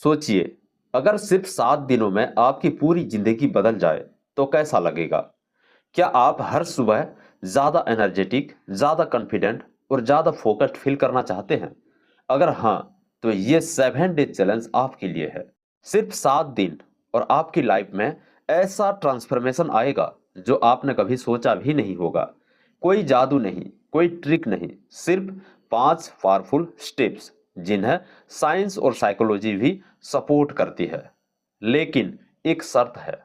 सोचिए, अगर सिर्फ 7 दिनों में आपकी पूरी जिंदगी बदल जाए, तो कैसा लगेगा? क्या आप हर सुबह ज़्यादा एनर्जेटिक, ज़्यादा कॉन्फिडेंट और ज़्यादा फोकस्ड फील करना चाहते हैं? अगर हाँ, तो ये 7 डे चैलेंज आपके लिए है। सिर्फ 7 दिन और आपकी लाइफ में ऐसा ट्रांसफॉर्मेशन आएगा, जो आपने कभी सोचा भी नहीं होगा। कोई जादू नहीं, कोई ट्रिक नहीं, सिर्फ 5 पावरफुल स्टेप्स, जिन्हें साइंस और साइकोलॉजी भी सपोर्ट करती है। लेकिन एक शर्त है,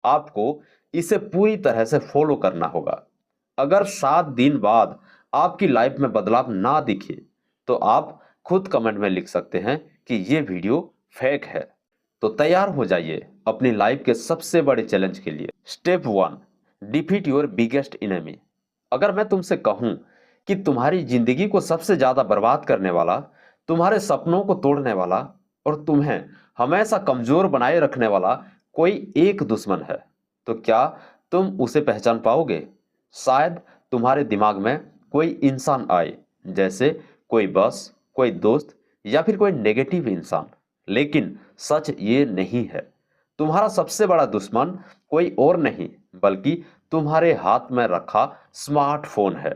आपको इसे पूरी तरह से फॉलो करना होगा। अगर 7 दिन बाद आपकी लाइफ में बदलाव ना दिखे, तो आप खुद कमेंट में लिख सकते हैं कि ये वीडियो फेक है। तो तैयार हो जाइए अपनी लाइफ के सबसे बड़े चैलेंज के लिए। Step 1, defeat your biggest enemy. अगर मैं तुमसे कहूं कि तुम्हारी जिंदगी को सबसे ज्यादा बर्बाद करने वाला, तुम्हारे सपनों को तोड़ने वाला और तुम्हें हमेशा कमजोर बनाए रखने वाला कोई एक दुश्मन है, तो क्या तुम उसे पहचान पाओगे? शायद तुम्हारे दिमाग में कोई इंसान आए, जैसे कोई बस, कोई दोस्त या फिर कोई नेगेटिव इंसान। लेकिन सच ये नहीं है। तुम्हारा सबसे बड़ा दुश्मन कोई और नहीं, बल्कि तुम्हारे हाथ में रखा स्मार्टफोन है।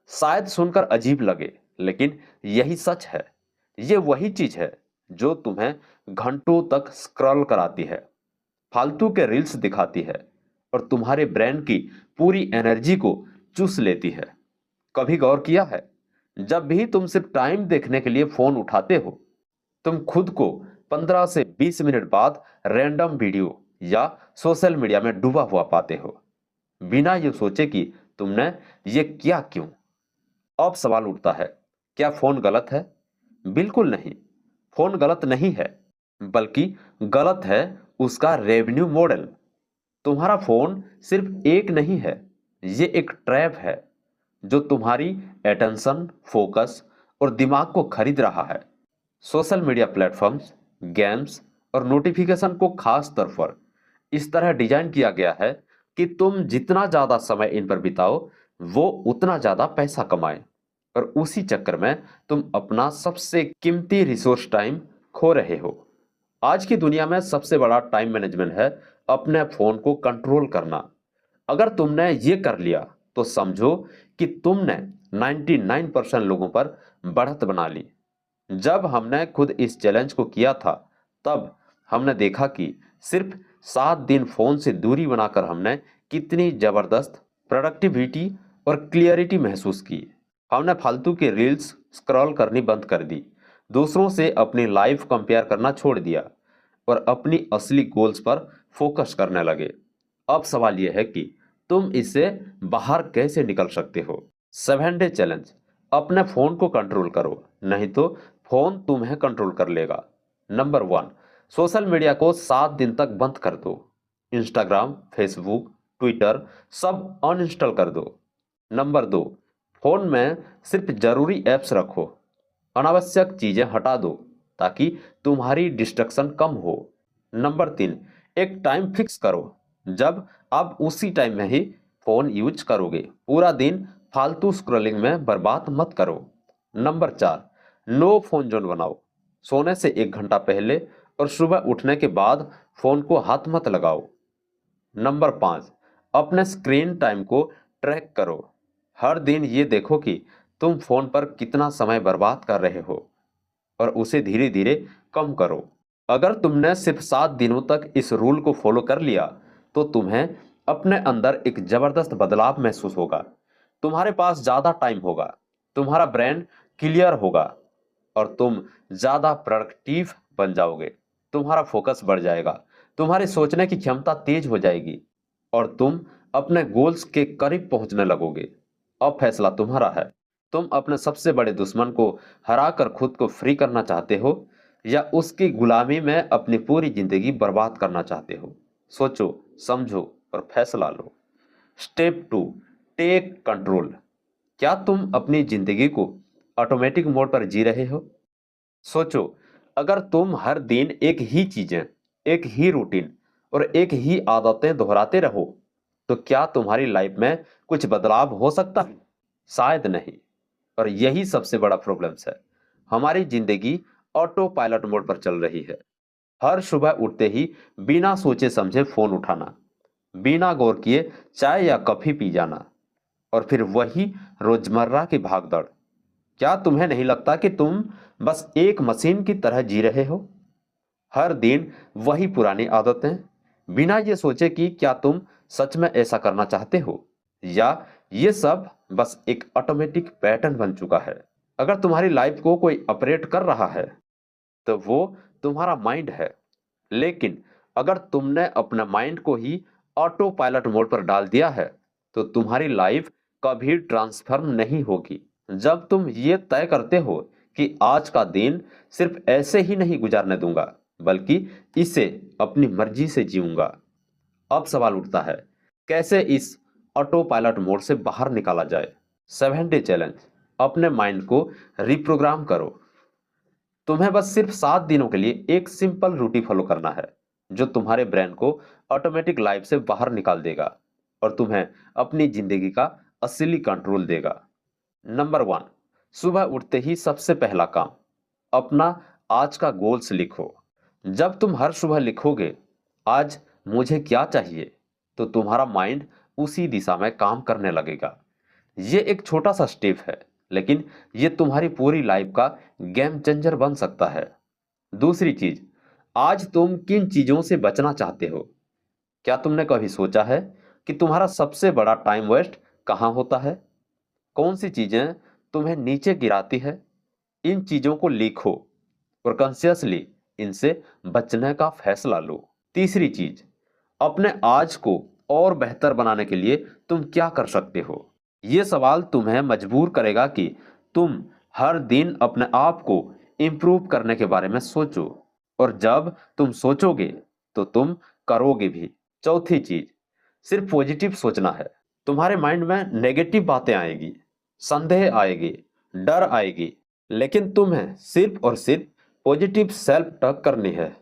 शायद सुनकर अजीब लगे, लेकिन यही सच है। ये वही चीज है जो तुम्हें घंटों तक स्क्रॉल कराती है, फालतू के रील्स दिखाती है और तुम्हारे ब्रेन की पूरी एनर्जी को चूस लेती है। कभी गौर किया है, जब भी तुम सिर्फ टाइम देखने के लिए फोन उठाते हो, तुम खुद को 15 से 20 मिनट बाद रैंडम वीडियो या सोशल मीडिया में डूबा हुआ पाते हो, बिना ये सोचे कि तुमने ये किया क्यों। अब सवाल उठता है, क्या फोन गलत है? बिल्कुल नहीं। फोन गलत नहीं है, बल्कि गलत है उसका रेवेन्यू मॉडल। तुम्हारा फोन सिर्फ एक नहीं है, ये एक ट्रैप है जो तुम्हारी अटेंशन, फोकस और दिमाग को खरीद रहा है। सोशल मीडिया प्लेटफॉर्म्स, गेम्स और नोटिफिकेशन को खास तौर पर इस तरह डिजाइन किया गया है कि तुम जितना ज्यादा समय इन पर बिताओ, वो उतना ज्यादा पैसा कमाए। और उसी चक्कर में तुम अपना सबसे कीमती रिसोर्स टाइम खो रहे हो। आज की दुनिया में सबसे बड़ा टाइम मैनेजमेंट है अपने फोन को कंट्रोल करना। अगर तुमने ये कर लिया, तो समझो कि तुमने 99% लोगों पर बढ़त बना ली। जब हमने खुद इस चैलेंज को किया था, तब हमने देखा कि सिर्फ 7 दिन फोन से दूरी बनाकर हमने कितनी जबरदस्त प्रोडक्टिविटी और क्लियरिटी महसूस की। हमने फालतू के रील्स स्क्रॉल करनी बंद कर दी, दूसरों से अपनी लाइफ कंपेयर करना छोड़ दिया और अपनी असली गोल्स पर फोकस करने लगे। अब सवाल यह है कि तुम इससे बाहर कैसे निकल सकते हो। 7 डे चैलेंज। अपने फोन को कंट्रोल करो, नहीं तो फोन तुम्हें कंट्रोल कर लेगा। नंबर 1, सोशल मीडिया को 7 दिन तक बंद कर दो। इंस्टाग्राम, फेसबुक, ट्विटर सब अनइंस्टॉल कर दो। नंबर 2, फोन में सिर्फ जरूरी ऐप्स रखो, अनावश्यक चीजें हटा दो, ताकि तुम्हारी डिस्ट्रक्शन कम हो। नंबर 3, एक टाइम फिक्स करो, जब आप उसी टाइम में ही फोन यूज करोगे। पूरा दिन फालतू स्क्रॉलिंग में बर्बाद मत करो। नंबर 4, नो फोन जोन बनाओ। सोने से 1 घंटा पहले और सुबह उठने के बाद फोन को हाथ मत लगाओ। नंबर 5, अपने स्क्रीन टाइम को ट्रैक करो। हर दिन ये देखो कि तुम फोन पर कितना समय बर्बाद कर रहे हो और उसे धीरे धीरे कम करो। अगर तुमने सिर्फ 7 दिनों तक इस रूल को फॉलो कर लिया, तो तुम्हें अपने अंदर एक जबरदस्त बदलाव महसूस होगा। तुम्हारे पास ज्यादा टाइम होगा, तुम्हारा ब्रेन क्लियर होगा और तुम ज्यादा प्रोडक्टिव बन जाओगे। तुम्हारा फोकस बढ़ जाएगा, तुम्हारी सोचने की क्षमता तेज हो जाएगी और तुम अपने गोल्स के करीब पहुंचने लगोगे। अब फैसला तुम्हारा है। तुम अपने सबसे बड़े दुश्मन को हराकर खुद को फ्री करना चाहते हो, या उसकी गुलामी में अपनी पूरी जिंदगी बर्बाद करना चाहते हो? सोचो, समझो और फैसला लो। Step 2, take control. क्या तुम अपनी जिंदगी को ऑटोमेटिक मोड पर जी रहे हो? सोचो, अगर तुम हर दिन एक ही चीजें, एक ही रूटीन और एक ही आदतें दोहराते रहो, तो क्या तुम्हारी लाइफ में कुछ बदलाव हो सकता है? शायद नहीं। और यही सबसे बड़ा प्रॉब्लम्स है। हमारी जिंदगी ऑटो पायलट मोड पर चल रही है। हर सुबह उठते ही बिना सोचे समझे फोन उठाना, बिना गौर किए चाय या कॉफी पी जाना, और फिर वही रोजमर्रा की भागदौड़। क्या तुम्हें नहीं लगता कि तुम बस एक मशीन की तरह जी रहे हो? हर दिन वही पुरानी आदतें, बिना ये सोचे कि क्या तुम सच में ऐसा करना चाहते हो, या ये सब बस एक ऑटोमेटिक पैटर्न बन चुका है। अगर तुम्हारी लाइफ को कोई ऑपरेट कर रहा है तो वो तुम्हारा माइंड है। लेकिन अगर तुमने अपने माइंड को ही ऑटो पायलट मोड पर डाल दिया है तो तुम्हारी लाइफ कभी ट्रांसफॉर्म नहीं होगी। जब तुम ये तय करते हो कि आज का दिन सिर्फ ऐसे ही नहीं गुजारने दूंगा, बल्कि इसे अपनी मर्जी से जीऊंगा, अब सवाल उठता है, कैसे इस ऑटो पायलट मोड से बाहर निकाला जाए। 7 डे चैलेंज। अपने माइंड को रिप्रोग्राम करो। तुम्हें बस सिर्फ 7 दिनों के लिए एक सिंपल रूटीन फॉलो करना है जो तुम्हारे ब्रेन को ऑटोमेटिक लाइफ से बाहर निकाल देगा और तुम्हें अपनी जिंदगी का असली कंट्रोल देगा। नंबर 1, सुबह उठते ही सबसे पहला काम, अपना आज का गोल्स लिखो। जब तुम हर सुबह लिखोगे आज मुझे क्या चाहिए, तो तुम्हारा माइंड उसी दिशा में काम करने लगेगा। ये एक छोटा सा स्टेप है, लेकिन ये तुम्हारी पूरी लाइफ का गेम चेंजर बन सकता है। दूसरी चीज, आज तुम किन चीजों से बचना चाहते हो? क्या तुमने कभी सोचा है कि तुम्हारा सबसे बड़ा टाइम वेस्ट कहाँ होता है? कौन सी चीजें तुम्हें नीचे गिराती है? इन चीजों को लिखो और कॉन्शियसली इनसे बचने का फैसला लो। तीसरी चीज, अपने आज को और बेहतर बनाने के लिए तुम क्या कर सकते हो? ये सवाल तुम्हें मजबूर करेगा कि तुम हर दिन अपने आप को इम्प्रूव करने के बारे में सोचो, और जब तुम सोचोगे तो तुम करोगे भी। चौथी चीज, सिर्फ पॉजिटिव सोचना है। तुम्हारे माइंड में नेगेटिव बातें आएगी, संदेह आएगी, डर आएगी, लेकिन तुम्हें सिर्फ और सिर्फ पॉजिटिव सेल्फ टॉक करनी है।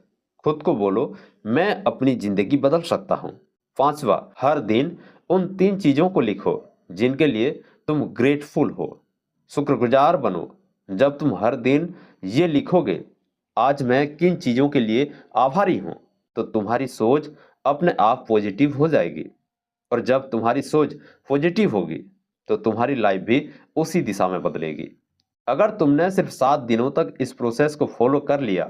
खुद को बोलो, मैं अपनी जिंदगी बदल सकता हूँ। पांचवा, हर दिन उन 3 चीजों को लिखो जिनके लिए तुम ग्रेटफुल हो। शुक्रगुजार बनो। जब तुम हर दिन ये लिखोगे, आज मैं किन चीजों के लिए आभारी हूं, तो तुम्हारी सोच अपने आप पॉजिटिव हो जाएगी। और जब तुम्हारी सोच पॉजिटिव होगी तो तुम्हारी लाइफ भी उसी दिशा में बदलेगी। अगर तुमने सिर्फ 7 दिनों तक इस प्रोसेस को फॉलो कर लिया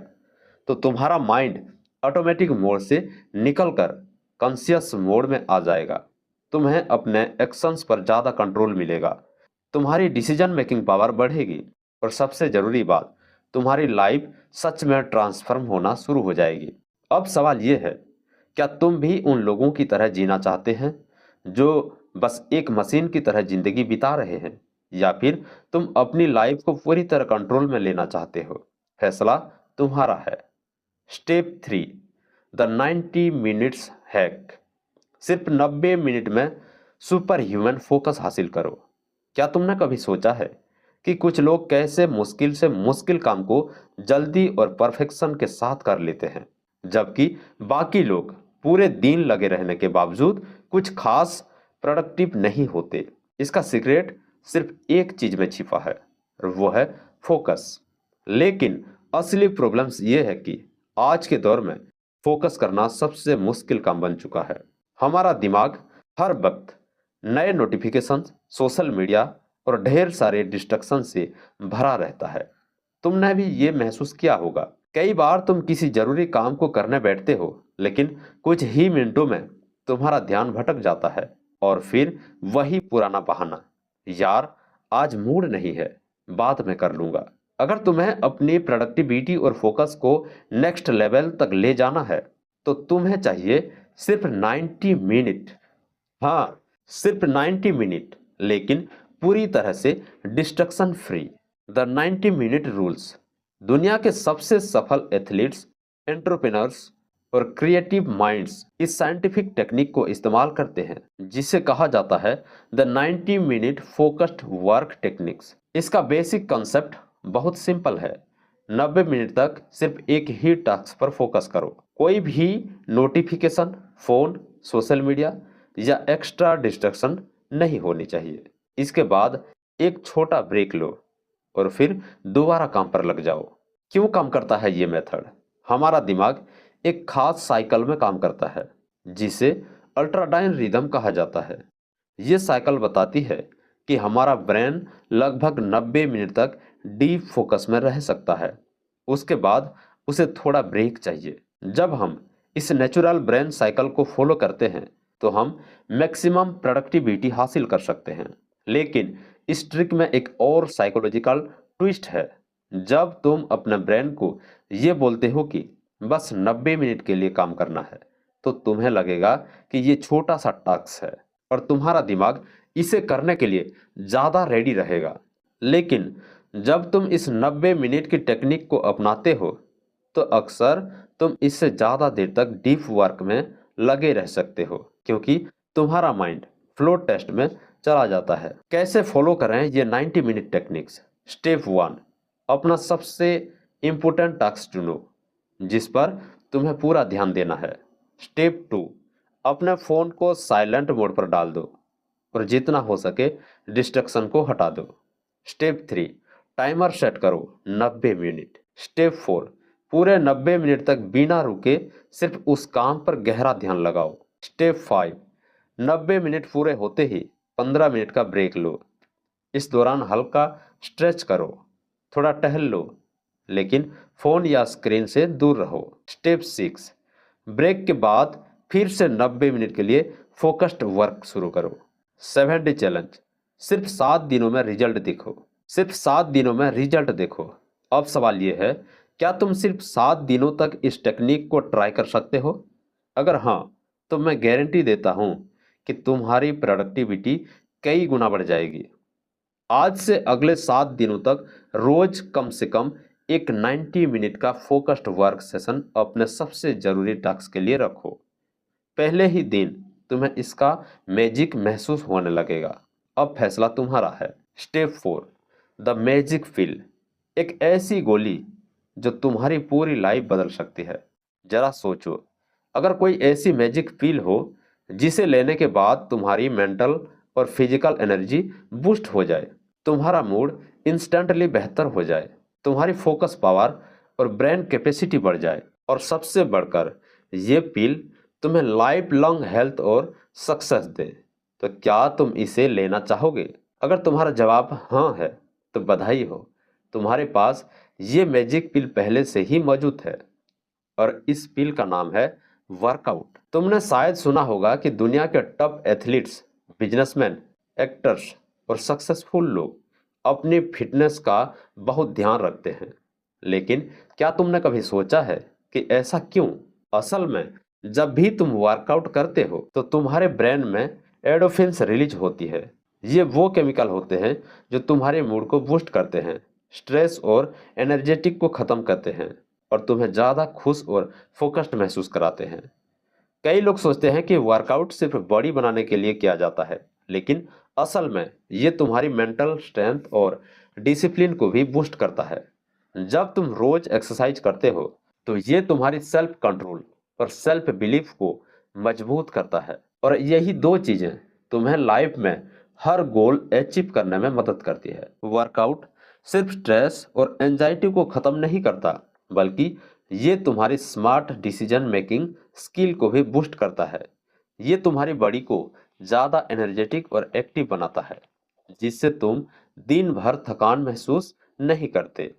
तो तुम्हारा माइंड ऑटोमेटिक मोड से निकलकर कॉन्शियस मोड में आ जाएगा। तुम्हें अपने एक्शंस पर ज़्यादा कंट्रोल मिलेगा, तुम्हारी डिसीजन मेकिंग पावर बढ़ेगी, और सबसे ज़रूरी बात, तुम्हारी लाइफ सच में ट्रांसफॉर्म होना शुरू हो जाएगी। अब सवाल यह है, क्या तुम भी उन लोगों की तरह जीना चाहते हैं जो बस एक मशीन की तरह जिंदगी बिता रहे हैं, या फिर तुम अपनी लाइफ को पूरी तरह कंट्रोल में लेना चाहते हो? फैसला तुम्हारा है। Step 3, the 90 minutes hack. सिर्फ 90 मिनट में सुपर ह्यूमन फोकस हासिल करो। क्या तुमने कभी सोचा है कि कुछ लोग कैसे मुश्किल से मुश्किल काम को जल्दी और परफेक्शन के साथ कर लेते हैं, जबकि बाकी लोग पूरे दिन लगे रहने के बावजूद कुछ खास प्रोडक्टिव नहीं होते? इसका सीक्रेट सिर्फ एक चीज में छिपा है, और वो है फोकस। लेकिन असली प्रॉब्लम्स ये है कि आज के दौर में फोकस करना सबसे मुश्किल काम बन चुका है। हमारा दिमाग हर वक्त नए नोटिफिकेशन, सोशल मीडिया और ढेर सारे डिस्ट्रक्शन से भरा रहता है। तुमने भी ये महसूस किया होगा, कई बार तुम किसी जरूरी काम को करने बैठते हो, लेकिन कुछ ही मिनटों में तुम्हारा ध्यान भटक जाता है, और फिर वही पुराना बहाना, यार आज मूड नहीं है, बाद में कर लूंगा। अगर तुम्हें अपनी प्रोडक्टिविटी और फोकस को नेक्स्ट लेवल तक ले जाना है तो तुम्हें चाहिए सिर्फ 90 मिनट। हाँ, सिर्फ 90 मिनट, लेकिन पूरी तरह से destruction free. The 90 minute rules. दुनिया के सबसे सफल एथलीट्स, एंटरप्रेन्योर्स और क्रिएटिव माइंड्स इस साइंटिफिक टेक्निक को इस्तेमाल करते हैं, जिसे कहा जाता है the 90 minute focused work techniques. इसका बेसिक कॉन्सेप्ट बहुत सिंपल है। 90 मिनट तक सिर्फ एक ही टास्क पर फोकस करो। कोई भी नोटिफिकेशन, फोन, सोशल मीडिया या एक्स्ट्रा डिस्ट्रक्शन नहीं होनी चाहिए। इसके बाद एक छोटा ब्रेक लो और फिर दोबारा काम पर लग जाओ। क्यों काम करता है ये मेथड? हमारा दिमाग एक खास साइकिल में काम करता है जिसे अल्ट्राडाइन रिदम कहा जाता है। ये साइकिल बताती है कि हमारा ब्रेन लगभग 90 मिनट तक डीप फोकस में रह सकता है। उसके बाद उसे थोड़ा ब्रेक चाहिए। जब हम इस नेचुरल ब्रेन साइकिल को फॉलो करते हैं तो हम मैक्सिमम प्रोडक्टिविटी हासिल कर सकते हैं। लेकिन इस ट्रिक में एक और साइकोलॉजिकल ट्विस्ट है। जब तुम अपने ब्रेन को ये बोलते हो कि बस 90 मिनट के लिए काम करना है, तो तुम्हें लगेगा कि ये छोटा सा टास्क है और तुम्हारा दिमाग इसे करने के लिए ज़्यादा रेडी रहेगा। लेकिन जब तुम इस 90 मिनट की टेक्निक को अपनाते हो, तो अक्सर तुम इससे ज़्यादा देर तक डीप वर्क में लगे रह सकते हो, क्योंकि तुम्हारा माइंड फ्लो टेस्ट में चला जाता है। कैसे फॉलो करें ये 90 मिनट टेक्निक्स? स्टेप 1, अपना सबसे इम्पोर्टेंट टास्क चुनो जिस पर तुम्हें पूरा ध्यान देना है। स्टेप 2, अपने फ़ोन को साइलेंट मोड पर डाल दो और जितना हो सके डिस्ट्रक्शन को हटा दो। स्टेप 3, टाइमर सेट करो 90 मिनट। स्टेप 4, पूरे 90 मिनट तक बिना रुके सिर्फ उस काम पर गहरा ध्यान लगाओ। स्टेप 5, 90 मिनट पूरे होते ही 15 मिनट का ब्रेक लो। इस दौरान हल्का स्ट्रेच करो, थोड़ा टहल लो, लेकिन फ़ोन या स्क्रीन से दूर रहो। स्टेप 6, ब्रेक के बाद फिर से 90 मिनट के लिए फोकस्ड वर्क शुरू करो। 7 डे चैलेंज, सिर्फ 7 दिनों में रिजल्ट देखो। सिर्फ 7 दिनों में रिजल्ट देखो। अब सवाल ये है, क्या तुम सिर्फ 7 दिनों तक इस टेक्निक को ट्राई कर सकते हो? अगर हाँ, तो मैं गारंटी देता हूँ कि तुम्हारी प्रोडक्टिविटी कई गुना बढ़ जाएगी। आज से अगले 7 दिनों तक रोज कम से कम एक 90 मिनट का फोकस्ड वर्क सेशन अपने सबसे जरूरी टास्क के लिए रखो। पहले ही दिन तुम्हें इसका मैजिक महसूस होने लगेगा। अब फैसला तुम्हारा है। स्टेप 4, द मैजिक पिल, एक ऐसी गोली जो तुम्हारी पूरी लाइफ बदल सकती है। जरा सोचो, अगर कोई ऐसी मैजिक पिल हो जिसे लेने के बाद तुम्हारी मेंटल और फिजिकल एनर्जी बूस्ट हो जाए, तुम्हारा मूड इंस्टेंटली बेहतर हो जाए, तुम्हारी फोकस पावर और ब्रेन कैपेसिटी बढ़ जाए, और सबसे बढ़कर ये पिल तुम्हें लाइफ लॉन्ग हेल्थ और सक्सेस दे, तो क्या तुम इसे लेना चाहोगे? अगर तुम्हारा जवाब हाँ है, तो बधाई हो, तुम्हारे पास ये मैजिक पिल पहले से ही मौजूद है। और इस पिल का नाम है वर्कआउट। तुमने शायद सुना होगा कि दुनिया के टॉप एथलीट्स, बिजनेसमैन, एक्टर्स और सक्सेसफुल लोग अपनी फिटनेस का बहुत ध्यान रखते हैं। लेकिन क्या तुमने कभी सोचा है कि ऐसा क्यों? असल में जब भी तुम वर्कआउट करते हो तो तुम्हारे ब्रेन में एंडोर्फिन्स रिलीज होती है। ये वो केमिकल होते हैं जो तुम्हारे मूड को बूस्ट करते हैं, स्ट्रेस और एनर्जेटिक को ख़त्म करते हैं और तुम्हें ज़्यादा खुश और फोकस्ड महसूस कराते हैं। कई लोग सोचते हैं कि वर्कआउट सिर्फ बॉडी बनाने के लिए किया जाता है, लेकिन असल में ये तुम्हारी मेंटल स्ट्रेंथ और डिसिप्लिन को भी बूस्ट करता है। जब तुम रोज एक्सरसाइज करते हो तो ये तुम्हारी सेल्फ कंट्रोल और सेल्फ बिलीफ को मजबूत करता है, और यही दो चीजें तुम्हें लाइफ में हर गोल अचीव करने में मदद करती है। वर्कआउट सिर्फ स्ट्रेस और एंजाइटी को खत्म नहीं करता, बल्कि ये तुम्हारी स्मार्ट डिसीजन मेकिंग स्किल को भी बूस्ट करता है। ये तुम्हारी बॉडी को ज़्यादा एनर्जेटिक और एक्टिव बनाता है, जिससे तुम दिन भर थकान महसूस नहीं करते।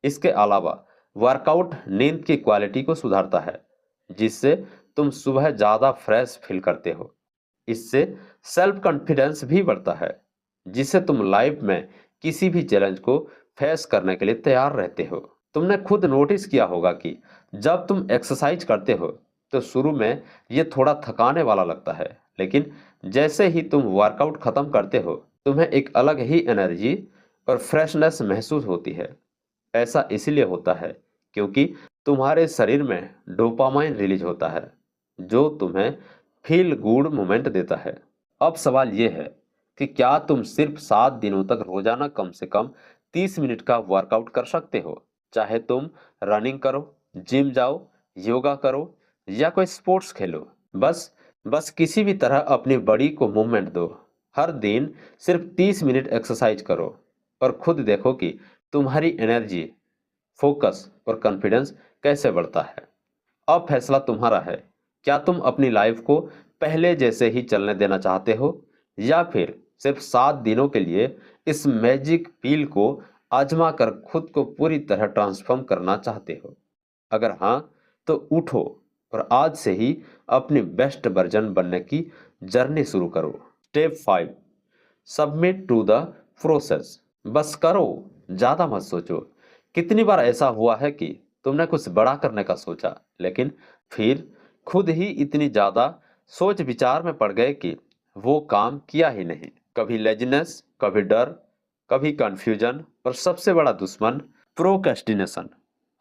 इसके अलावा वर्कआउट नींद की क्वालिटी को सुधारता है, जिससे तुम सुबह ज़्यादा फ्रेश फील करते हो। इससे सेल्फ कॉन्फिडेंस भी बढ़ता है, जिससे तुम लाइफ में किसी भी चैलेंज को फेस करने के लिए तैयार रहते हो। तुमने खुद नोटिस किया होगा कि जब तुम एक्सरसाइज करते हो तो शुरू में ये थोड़ा थकाने वाला लगता है, लेकिन जैसे ही तुम वर्कआउट खत्म करते हो तुम्हें एक अलग ही एनर्जी और फ्रेशनेस महसूस होती है। ऐसा इसलिए होता है क्योंकि तुम्हारे शरीर में डोपामाइन रिलीज होता है, जो तुम्हें फील गुड मोमेंट देता है। अब सवाल यह है कि क्या तुम सिर्फ 7 दिनों तक रोजाना कम से कम 30 मिनट का वर्कआउट कर सकते हो? चाहे तुम रनिंग करो, जिम जाओ, योगा करो या कोई स्पोर्ट्स खेलो, बस बस किसी भी तरह अपनी बॉडी को मूवमेंट दो। हर दिन सिर्फ 30 मिनट एक्सरसाइज करो और खुद देखो कि तुम्हारी एनर्जी फोकस और कॉन्फिडेंस कैसे बढ़ता है। अब फैसला तुम्हारा है। क्या तुम अपनी लाइफ को पहले जैसे ही चलने देना चाहते हो, या फिर सिर्फ 7 दिनों के लिए इस मैजिक पील को आजमा कर खुद को पूरी तरह ट्रांसफॉर्म करना चाहते हो? अगर हाँ, तो उठो और आज से ही अपनी बेस्ट वर्जन बनने की जर्नी शुरू करो। Step 5, submit to the process. बस करो, ज्यादा मत सोचो। कितनी बार ऐसा हुआ है कि तुमने कुछ बड़ा करने का सोचा, लेकिन फिर खुद ही इतनी ज्यादा सोच विचार में पड़ गए कि वो काम किया ही नहीं। कभी लेजीनेस, कभी डर, कभी कंफ्यूजन, और सबसे बड़ा दुश्मन प्रोक्रेस्टिनेशन।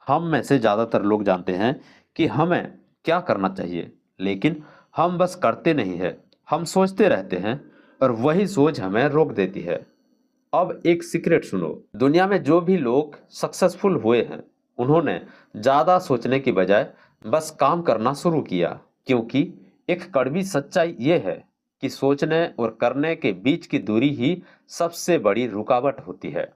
हम में से ज्यादातर लोग जानते हैं कि हमें क्या करना चाहिए, लेकिन हम बस करते नहीं है। हम सोचते रहते हैं और वही सोच हमें रोक देती है। अब एक सीक्रेट सुनो, दुनिया में जो भी लोग सक्सेसफुल हुए हैं, उन्होंने ज्यादा सोचने की बजाय बस काम करना शुरू किया। क्योंकि एक कड़वी सच्चाई ये है कि सोचने और करने के बीच की दूरी ही सबसे बड़ी रुकावट होती है।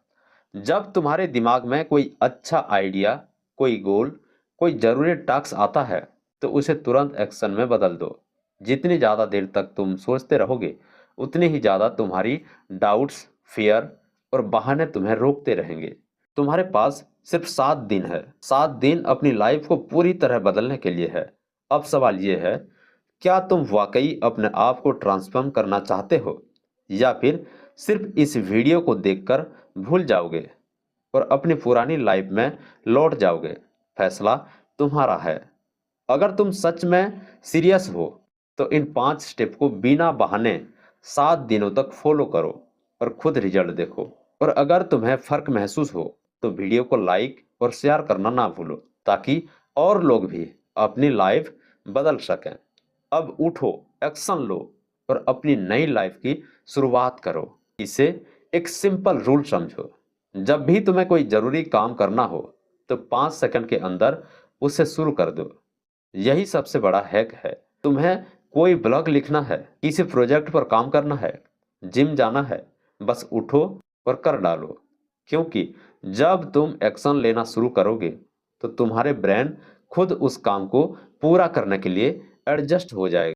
जब तुम्हारे दिमाग में कोई अच्छा आइडिया, कोई गोल, कोई जरूरी टास्क आता है, तो उसे तुरंत एक्शन में बदल दो। जितनी ज्यादा देर तक तुम सोचते रहोगे, उतनी ही ज्यादा तुम्हारी डाउट्स, फियर और बहाने तुम्हें रोकते रहेंगे। तुम्हारे पास सिर्फ 7 दिन है। 7 दिन अपनी लाइफ को पूरी तरह बदलने के लिए है। अब सवाल यह है, क्या तुम वाकई अपने आप को ट्रांसफॉर्म करना चाहते हो, या फिर सिर्फ इस वीडियो को देखकर भूल जाओगे और अपनी पुरानी लाइफ में लौट जाओगे? फैसला तुम्हारा है। अगर तुम सच में सीरियस हो, तो इन 5 स्टेप को बिना बहाने 7 दिनों तक फॉलो करो और खुद रिजल्ट देखो। और अगर तुम्हें फर्क महसूस हो, तो वीडियो को लाइक और शेयर करना ना भूलो, ताकि और लोग भी अपनी लाइफ बदल सकें। अब उठो, एक्शन लो और अपनी नई लाइफ की शुरुआत करो। इसे एक सिंपल रूल समझो, जब भी तुम्हें कोई जरूरी काम करना हो, तो 5 सेकंड के अंदर उसे शुरू कर दो। यही सबसे बड़ा हैक है। तुम्हें कोई ब्लॉग लिखना है, किसी प्रोजेक्ट पर काम करना है, जिम जाना है, बस उठो और कर डालो। क्योंकि जब तुम एक्शन लेना शुरू करोगे, तो तुम्हारे ब्रेन खुद उस काम को पूरा करने के लिए एडजस्ट हो जाएगा।